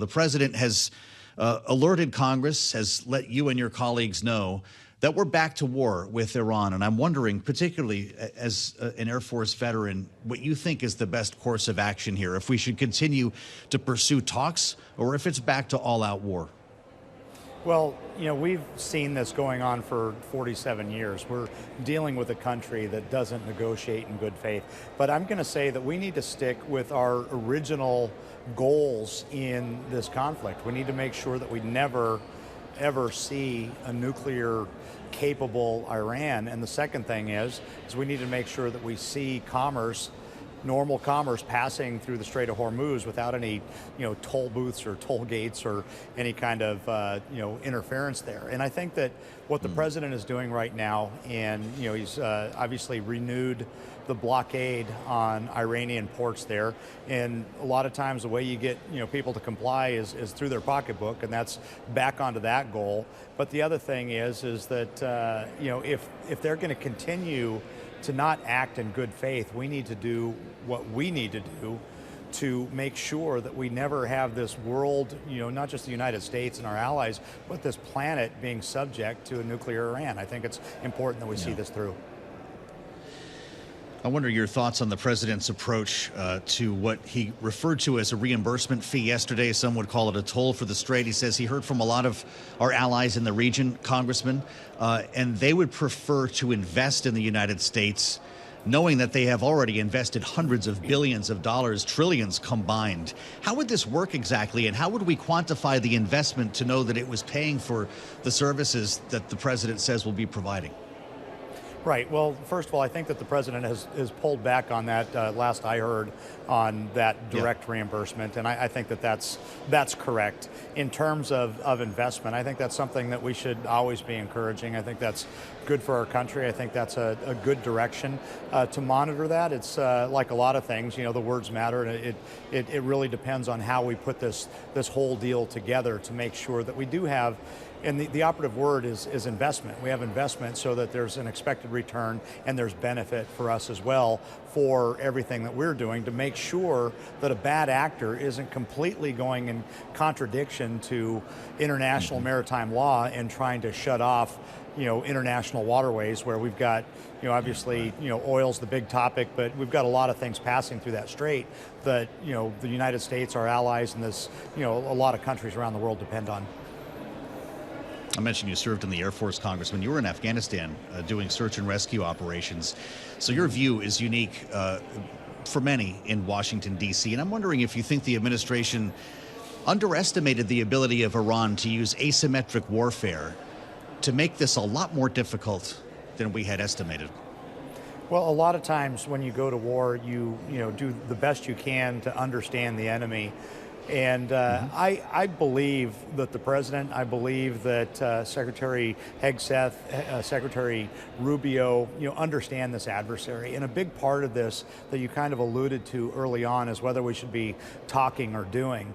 The president has alerted Congress, has let you and your colleagues know that we're back to war with Iran. And I'm wondering, particularly as an Air Force veteran, what you think is the best course of action here, if we should continue to pursue talks or if it's back to all-out war. Well, we've seen this going on for 47 years. We're dealing with a country that doesn't negotiate in good faith. But I'm going to say that we need to stick with our original goals in this conflict. We need to make sure that we never, ever see a nuclear capable Iran. And the second thing is we need to make sure that we see commerce, normal commerce, passing through the Strait of Hormuz without any, toll booths or toll gates or any kind of, interference there. And I think that what the president is doing right now, and, he's obviously renewed the blockade on Iranian ports there. And a lot of times the way you get, people to comply is through their pocketbook, and that's back onto that goal. But the other thing is that, if they're going to continue to not act in good faith, we need to do what we need to do to make sure that we never have this world, not just the United States and our allies, but this planet being subject to a nuclear Iran. I think it's important that we see this through. I wonder your thoughts on the president's approach to what he referred to as a reimbursement fee yesterday. Some would call it a toll for the Strait. He says he heard from a lot of our allies in the region, Congressman, and they would prefer to invest in the United States, knowing that they have already invested hundreds of billions of dollars, trillions combined. How would this work exactly, and how would we quantify the investment to know that it was paying for the services that the president says will be providing? Right. Well, first of all, I think that the president has pulled back on that, last I heard, on that direct reimbursement. And I think that that's correct. In terms of investment, I think that's something that we should always be encouraging. I think that's good for our country. I think that's a good direction to monitor that. It's like a lot of things, the words matter. And it really depends on how we put this whole deal together to make sure that we do have. And the operative word is investment. We have investment so that there's an expected return and there's benefit for us as well for everything that we're doing to make sure that a bad actor isn't completely going in contradiction to international maritime law and trying to shut off, international waterways where we've got, obviously, oil's the big topic, but we've got a lot of things passing through that strait that, the United States, our allies, and this, a lot of countries around the world depend on. I mentioned you served in the Air Force, Congressman. You were in Afghanistan doing search and rescue operations. So your view is unique for many in Washington, D.C. And I'm wondering if you think the administration underestimated the ability of Iran to use asymmetric warfare to make this a lot more difficult than we had estimated. Well, a lot of times when you go to war, you do the best you can to understand the enemy. And I believe that the president, I believe that Secretary Hegseth, Secretary Rubio, understand this adversary. And a big part of this that you kind of alluded to early on is whether we should be talking or doing.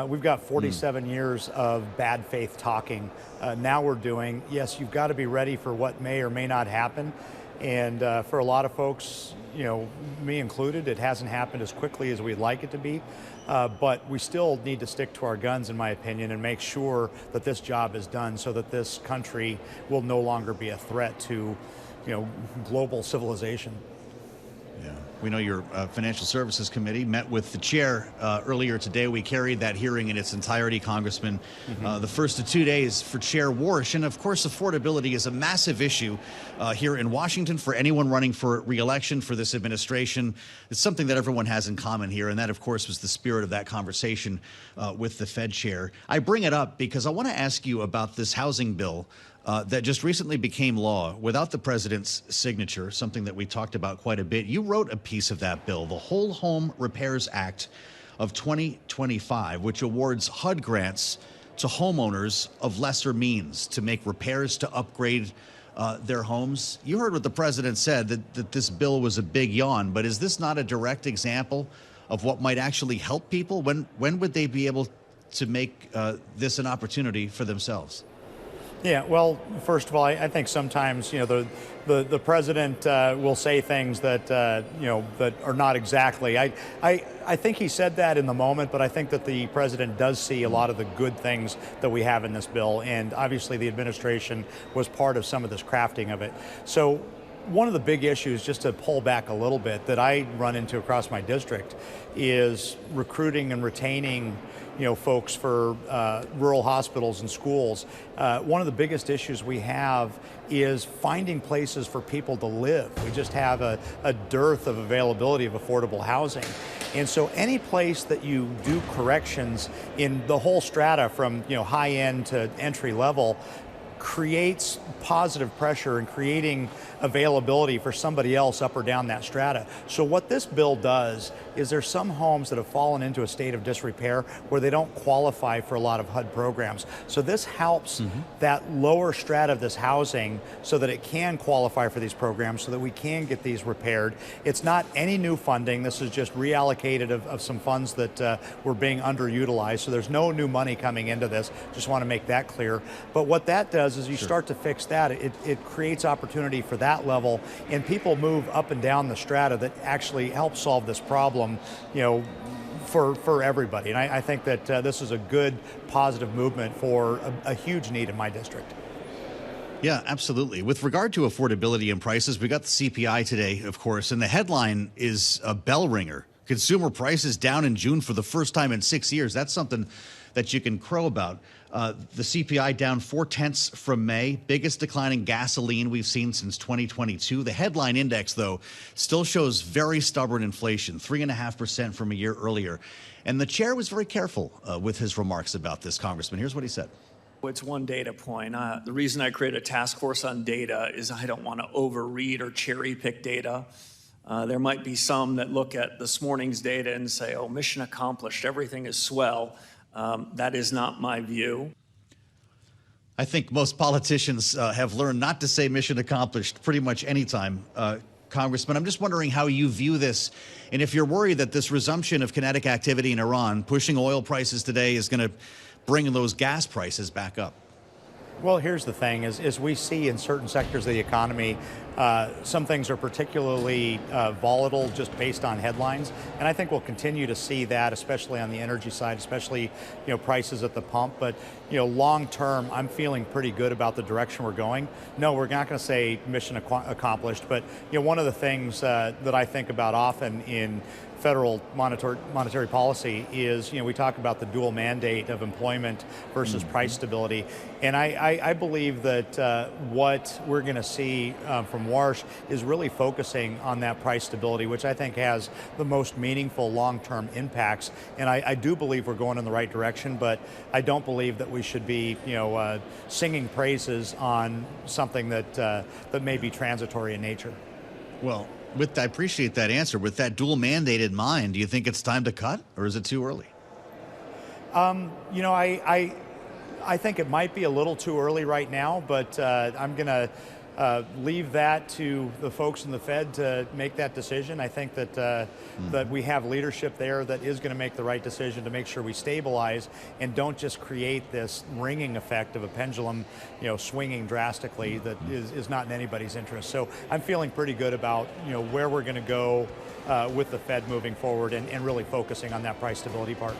We've got 47 years of bad faith talking. Now we're doing. Yes, you've got to be ready for what may or may not happen. And for a lot of folks, me included, it hasn't happened as quickly as we'd like it to be. But we still need to stick to our guns, in my opinion, and make sure that this job is done so that this country will no longer be a threat to, global civilization. Yeah. We know your Financial Services Committee met with the chair earlier today. We carried that hearing in its entirety, Congressman. The first of 2 days for Chair Warsh. And of course, affordability is a massive issue here in Washington for anyone running for re-election for this administration. It's something that everyone has in common here. And that, of course, was the spirit of that conversation with the Fed chair. I bring it up because I want to ask you about this housing bill that just recently became law without the president's signature, something that we talked about quite a bit. You wrote a piece of that bill, the Whole Home Repairs Act of 2025, which awards HUD grants to homeowners of lesser means to make repairs to upgrade their homes. You heard what the president said, that this bill was a big yawn, but is this not a direct example of what might actually help people? When would they be able to make this an opportunity for themselves? Yeah, well, first of all, I think sometimes, the president will say things that, that are not exactly. I think he said that in the moment, but I think that the president does see a lot of the good things that we have in this bill. And obviously the administration was part of some of this crafting of it. So one of the big issues, just to pull back a little bit, that I run into across my district is recruiting and retaining folks for rural hospitals and schools. One of the biggest issues we have is finding places for people to live. We just have a dearth of availability of affordable housing. And so any place that you do corrections in the whole strata from high end to entry level creates positive pressure and creating availability for somebody else up or down that strata. So what this bill does is there's some homes that have fallen into a state of disrepair where they don't qualify for a lot of HUD programs. So this helps that lower strata of this housing so that it can qualify for these programs so that we can get these repaired. It's not any new funding. This is just reallocated of some funds that were being underutilized. So there's no new money coming into this. Just want to make that clear. But what that does is you start to fix that. It creates opportunity for that level, and people move up and down the strata that actually help solve this problem, for everybody. And I think that this is a good, positive movement for a huge need in my district. Yeah, absolutely. With regard to affordability and prices, we got the CPI today, of course, and the headline is a bell ringer. Consumer prices down in June for the first time in 6 years. That's something that you can crow about. The CPI down 0.4 from May, biggest decline in gasoline we've seen since 2022. The headline index, though, still shows very stubborn inflation, 3.5% from a year earlier. And the chair was very careful with his remarks about this, Congressman. Here's what he said. It's one data point. The reason I created a task force on data is I don't want to overread or cherry pick data. There might be some that look at this morning's data and say, oh, mission accomplished, everything is swell. That is not my view. I think most politicians have learned not to say mission accomplished pretty much any time, Congressman. I'm just wondering how you view this, and if you're worried that this resumption of kinetic activity in Iran, pushing oil prices today, is going to bring those gas prices back up. Well, here's the thing, is we see in certain sectors of the economy, some things are particularly volatile just based on headlines. And I think we'll continue to see that, especially on the energy side, especially, prices at the pump. But, long term, I'm feeling pretty good about the direction we're going. No, we're not going to say mission accomplished. But, one of the things that I think about often in federal monetary policy is, we talk about the dual mandate of employment versus price stability. And I believe that what we're going to see from Warsh is really focusing on that price stability, which I think has the most meaningful long-term impacts. And I do believe we're going in the right direction, but I don't believe that we should be, singing praises on something that may be transitory in nature. Well, I appreciate that answer. With that dual mandate in mind, do you think it's time to cut, or is it too early? I think it might be a little too early right now, but I'm going to leave that to the folks in the Fed to make that decision. I think that that we have leadership there that is going to make the right decision to make sure we stabilize and don't just create this ringing effect of a pendulum, swinging drastically that is not in anybody's interest. So I'm feeling pretty good about, where we're going to go with the Fed moving forward and really focusing on that price stability part.